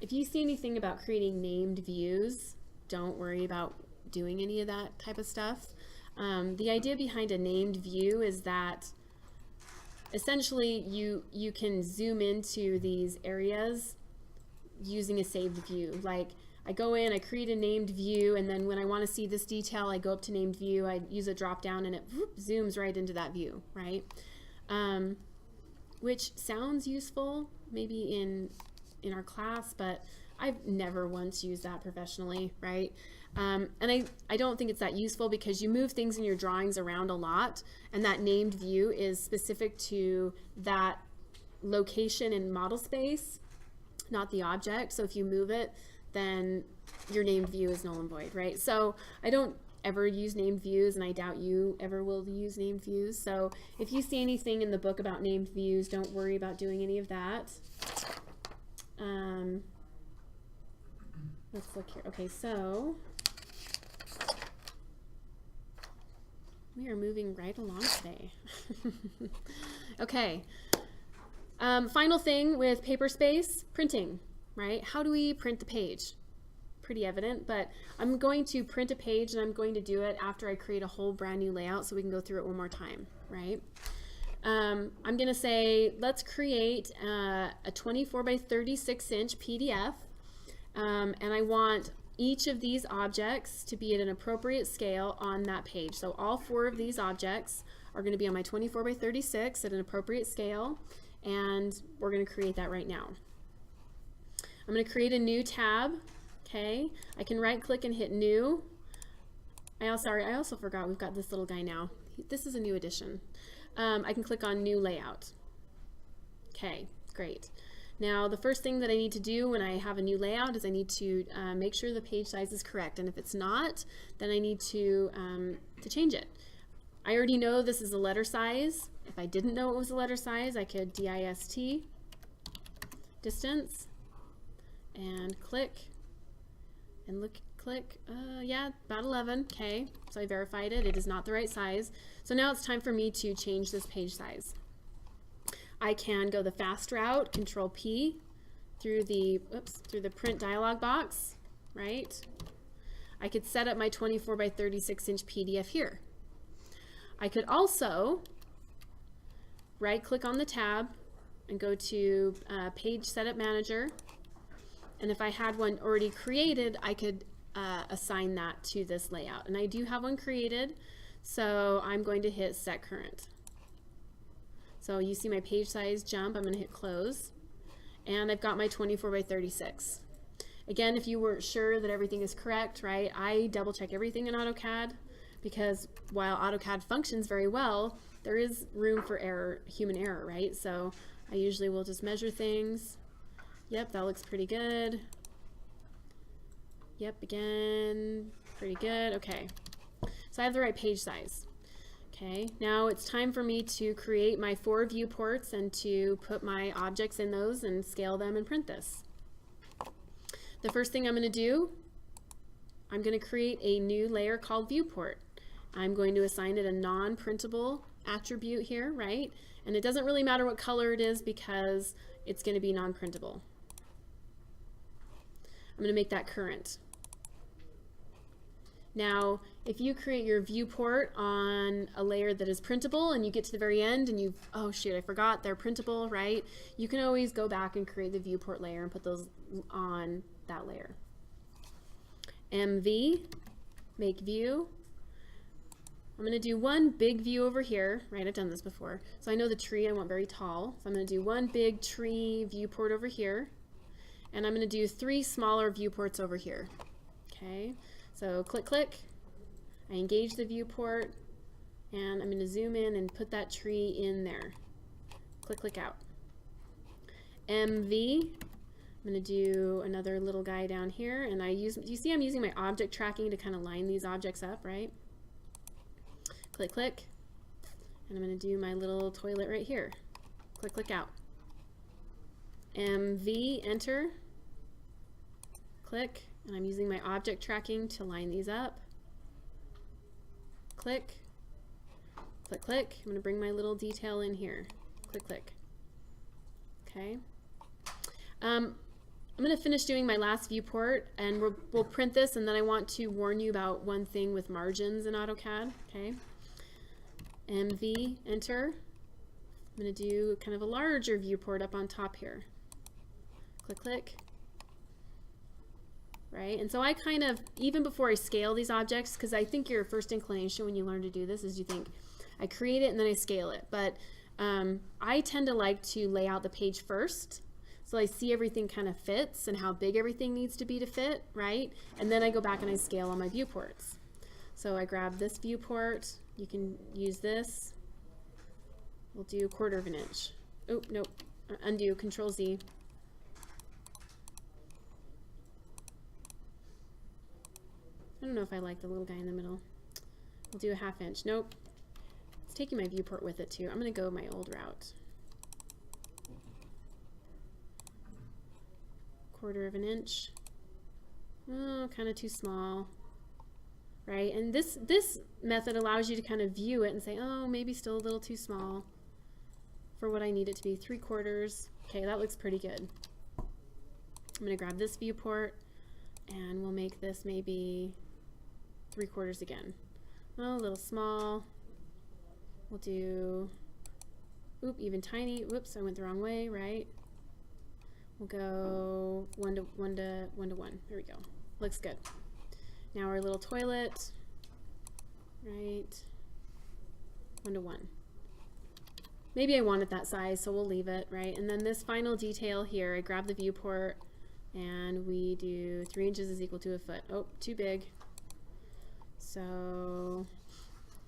If you see anything about creating named views, don't worry about doing any of that type of stuff. The idea behind a named view is that essentially you can zoom into these areas using a saved view. Like I go in, I create a named view, and then when I want to see this detail, I go up to named view, I use a drop down, and it zooms right into that view, right? Which sounds useful maybe in our class, but I've never once used that professionally, right? And I don't think it's that useful because you move things in your drawings around a lot, and that named view is specific to that location in model space, not the object. So if you move it, then your named view is null and void, right? So I don't ever use named views, and I doubt you ever will use named views. So if you see anything in the book about named views, don't worry about doing any of that. Let's look here. Okay, so we are moving right along today. Okay. Final thing with paperspace, printing, right? How do we print the page? Pretty evident, but I'm going to print a page, and I'm going to do it after I create a whole brand new layout so we can go through it one more time, right? I'm going to say, let's create a 24 by 36 inch PDF, and I want each of these objects to be at an appropriate scale on that page. So all 4 of these objects are going to be on my 24 by 36 at an appropriate scale, and we're going to create that right now. I'm going to create a new tab. Okay, I can right click and hit new. I also forgot we've got this little guy now. This is a new addition. I can click on new layout. Okay, great. Now the first thing that I need to do when I have a new layout is I need to make sure the page size is correct, and if it's not, then I need to change it. I already know this is a letter size. If I didn't know it was a letter size, I could dist distance and click and click, yeah, about 11, okay, so I verified it. It is not the right size. So now it's time for me to change this page size. I can go the fast route, Control P, through the print dialog box, right? I could set up my 24 by 36 inch PDF here. I could also right click on the tab and go to Page Setup Manager. And if I had one already created, I could assign that to this layout. And I do have one created, so I'm going to hit Set Current. So you see my page size jump. I'm going to hit Close. And I've got my 24 by 36. Again, if you weren't sure that everything is correct, right, I double check everything in AutoCAD, because while AutoCAD functions very well, there is room for error, human error, right? So I usually will just measure things. Yep, that looks pretty good. Yep, again, pretty good. Okay, so I have the right page size. Okay, now it's time for me to create my 4 viewports and to put my objects in those and scale them and print this. The first thing I'm going to do, I'm going to create a new layer called viewport. I'm going to assign it a non-printable attribute here, right? And it doesn't really matter what color it is because it's going to be non-printable. I'm going to make that current. Now, if you create your viewport on a layer that is printable and you get to the very end and oh shoot, I forgot they're printable, right? You can always go back and create the viewport layer and put those on that layer. MV, make view. I'm going to do one big view over here, right? I've done this before. So I know the tree I want very tall. So I'm going to do one big tree viewport over here. And I'm going to do 3 smaller viewports over here. Okay, so click, click. I engage the viewport, and I'm going to zoom in and put that tree in there. Click, click out. MV, I'm going to do another little guy down here, and you see I'm using my object tracking to kind of line these objects up, right? Click, click, and I'm going to do my little toilet right here. Click, click out. MV, enter, click, and I'm using my object tracking to line these up. Click, click, click. I'm going to bring my little detail in here. Click, click. Okay. I'm going to finish doing my last viewport, and we'll print this, and then I want to warn you about one thing with margins in AutoCAD. Okay. MV, enter. I'm going to do kind of a larger viewport up on top here. Click, click. Right, and so I kind of, even before I scale these objects, because I think your first inclination when you learn to do this is you think, I create it and then I scale it. But I tend to like to lay out the page first, so I see everything kind of fits and how big everything needs to be to fit, right? And then I go back and I scale on my viewports. So I grab this viewport, you can use this. We'll do 1/4 of an inch. Oh, nope, undo, Control Z. I don't know if I like the little guy in the middle. We'll do a 1/2 inch. Nope. It's taking my viewport with it too. I'm going to go my old route. 1/4 inch. Oh, kind of too small. Right? And this method allows you to kind of view it and say, oh, maybe still a little too small for what I need it to be. 3/4. Okay, that looks pretty good. I'm going to grab this viewport and we'll make this maybe 3/4 again. Oh, a little small. We'll do, oop, even tiny. Whoops, I went the wrong way, right? We'll go 1 to 1 to 1 to 1. There we go. Looks good. Now our little toilet, right? 1 to 1. Maybe I want it that size, so we'll leave it, right? And then this final detail here, I grab the viewport and we do 3 inches is equal to 1 foot. Oh, too big. So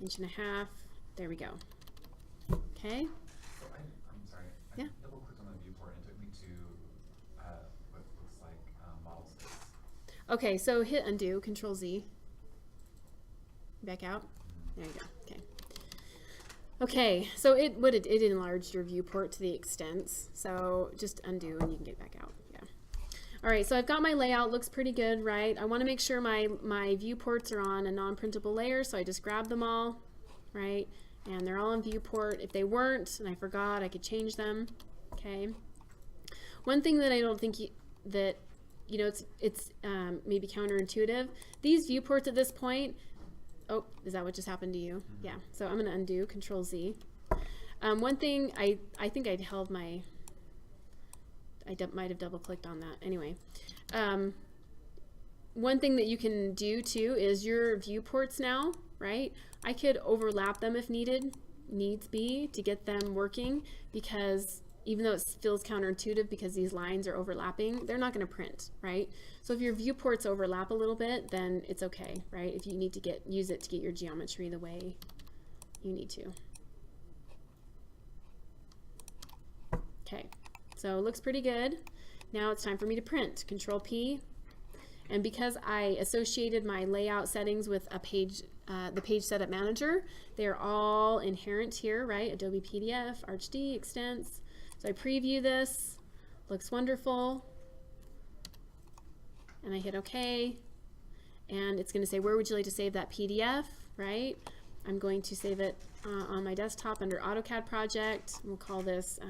1.5 inches. There we go. Okay. So I'm sorry. I Yeah. double clicked on the viewport and it took me to what looks like model space. Okay, so hit undo, Control Z. Back out. There you go. Okay. Okay, so it enlarged your viewport to the extents. So just undo and you can get back out. Yeah. All right, so I've got my layout. Looks pretty good, right? I want to make sure my viewports are on a non-printable layer, so I just grab them all, right? And they're all on viewport. If they weren't, and I forgot, I could change them. Okay. One thing that I don't think it's maybe counterintuitive. These viewports at this point, oh, is that what just happened to you? Mm-hmm. Yeah, so I'm going to undo, Control Z. One thing, I think I'd held my, might have double clicked on that. Anyway, one thing that you can do too is your viewports now, right? I could overlap them if needs be to get them working, because even though it feels counterintuitive because these lines are overlapping, they're not going to print, right? So if your viewports overlap a little bit, then it's okay, right? If you need to use it to get your geometry the way you need to. Okay, so it looks pretty good. Now it's time for me to print. Control P. And because I associated my layout settings with a page, the Page Setup Manager, they're all inherent here, right? Adobe PDF, ArchD, Extents. So I preview this, looks wonderful, and I hit OK, and it's going to say, where would you like to save that PDF, right? I'm going to save it on my desktop under AutoCAD Project. We'll call this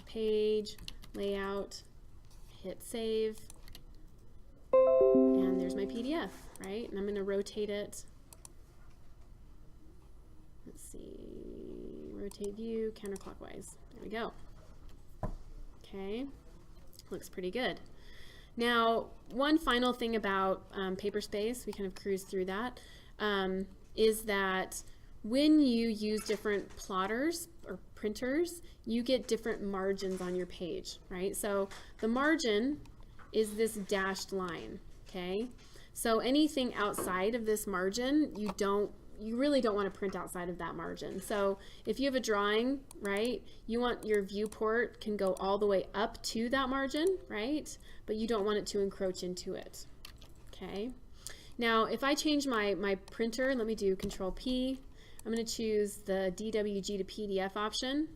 Page Layout, hit Save, and there's my PDF, right? And I'm going to rotate it. Let's see, rotate view counterclockwise. There we go. Okay, looks pretty good. Now, one final thing about paperspace, we kind of cruise through that, is that when you use different plotters or printers, you get different margins on your page, right? So the margin is this dashed line, okay? So anything outside of this margin, you really don't want to print outside of that margin. So if you have a drawing, right, you want your viewport can go all the way up to that margin, right? But you don't want it to encroach into it, okay? Now, if I change my printer, let me do Control P. I'm going to choose the DWG to PDF option.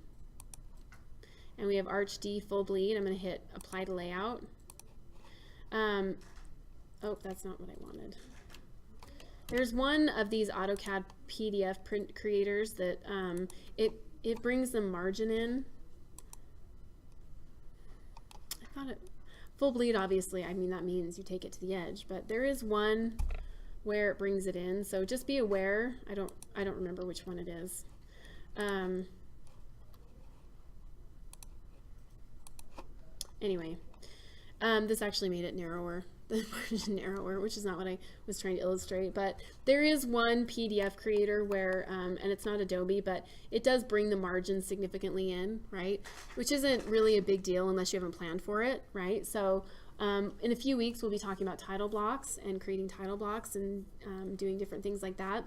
And we have ArchD full bleed. I'm going to hit Apply to Layout. Oh, that's not what I wanted. There's one of these AutoCAD PDF print creators that it brings the margin in. I thought it full bleed, obviously, I mean that means you take it to the edge, but there is one where it brings it in, so just be aware. I don't remember which one it is. Anyway, this actually made it narrower. The margin narrower, which is not what I was trying to illustrate, but there is one PDF creator where, and it's not Adobe, but it does bring the margin significantly in, right? Which isn't really a big deal unless you haven't planned for it, right? So in a few weeks, we'll be talking about title blocks and creating title blocks and doing different things like that.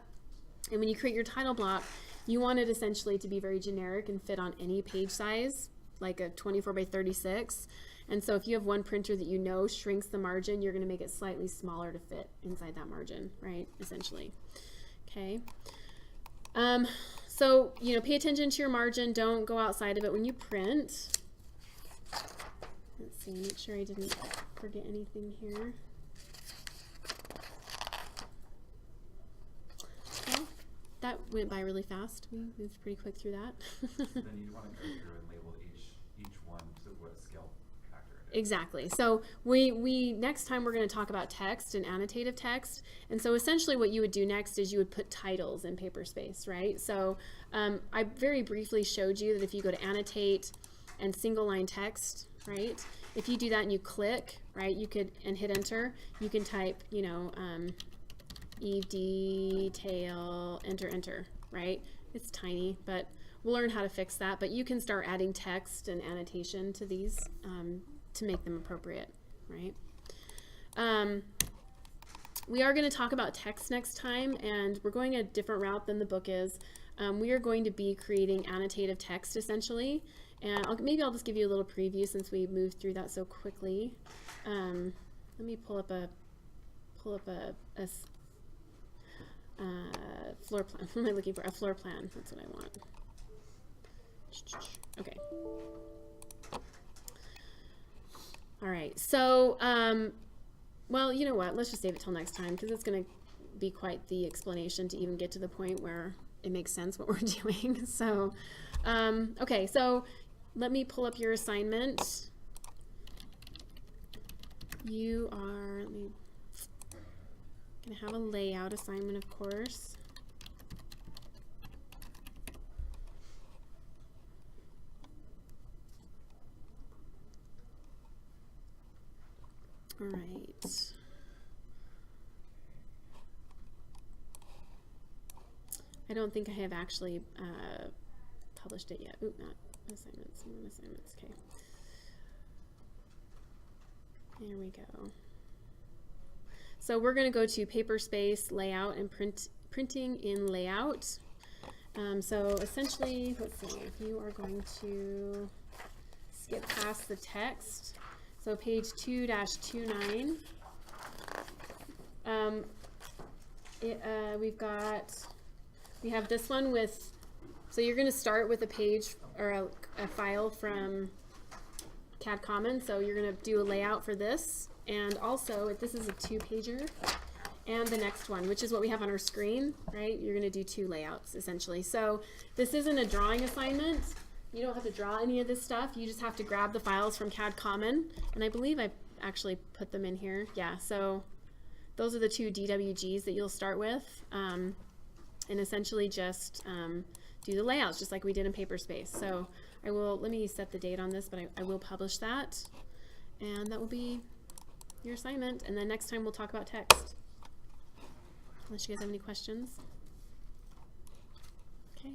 And when you create your title block, you want it essentially to be very generic and fit on any page size, like a 24 by 36. And so if you have one printer that you know shrinks the margin, you're going to make it slightly smaller to fit inside that margin, right? Essentially. Okay. So, pay attention to your margin. Don't go outside of it when you print. Let's see, make sure I didn't forget anything here. Well, that went by really fast. We moved pretty quick through that. Then you'd want to go through and label each one to what scale factor it is. Exactly. So we next time we're going to talk about text and annotative text. And so essentially what you would do next is you would put titles in paperspace, right? So I very briefly showed you that if you go to annotate and single line text, right? If you do that and you click, right, you could, and hit enter, you can type, Eve detail, enter, right? It's tiny, but we'll learn how to fix that. But you can start adding text and annotation to these to make them appropriate, right? We are going to talk about text next time, and we're going a different route than the book is. We are going to be creating annotative text essentially, and maybe I'll just give you a little preview since we moved through that so quickly. Let me pull up a floor plan. What am I looking for? A floor plan. That's what I want. Okay. All right. So, well, you know what? Let's just save it till next time because it's going to be quite the explanation to even get to the point where it makes sense what we're doing. So, okay. So let me pull up your assignment. You are, gonna have a layout assignment, of course. All right. I don't think I have actually published it yet. Ooh, not assignments, non-assignments, okay. There we go. So we're going to go to paperspace, layout, and printing in layout. So essentially, let's see, you are going to skip past the text. So page 2-29. We have this one with, so you're going to start with a page or a file from CAD Commons. So you're going to do a layout for this. And also, this is a 2-pager, and the next one, which is what we have on our screen, right? You're going to do 2 layouts, essentially. So this isn't a drawing assignment. You don't have to draw any of this stuff. You just have to grab the files from CAD Common, and I believe I actually put them in here. Yeah, so those are the 2 DWGs that you'll start with, and essentially just do the layouts, just like we did in paperspace. So I will, let me set the date on this, but I will publish that, and that will be your assignment, and then next time we'll talk about text. Unless you guys have any questions. Okay.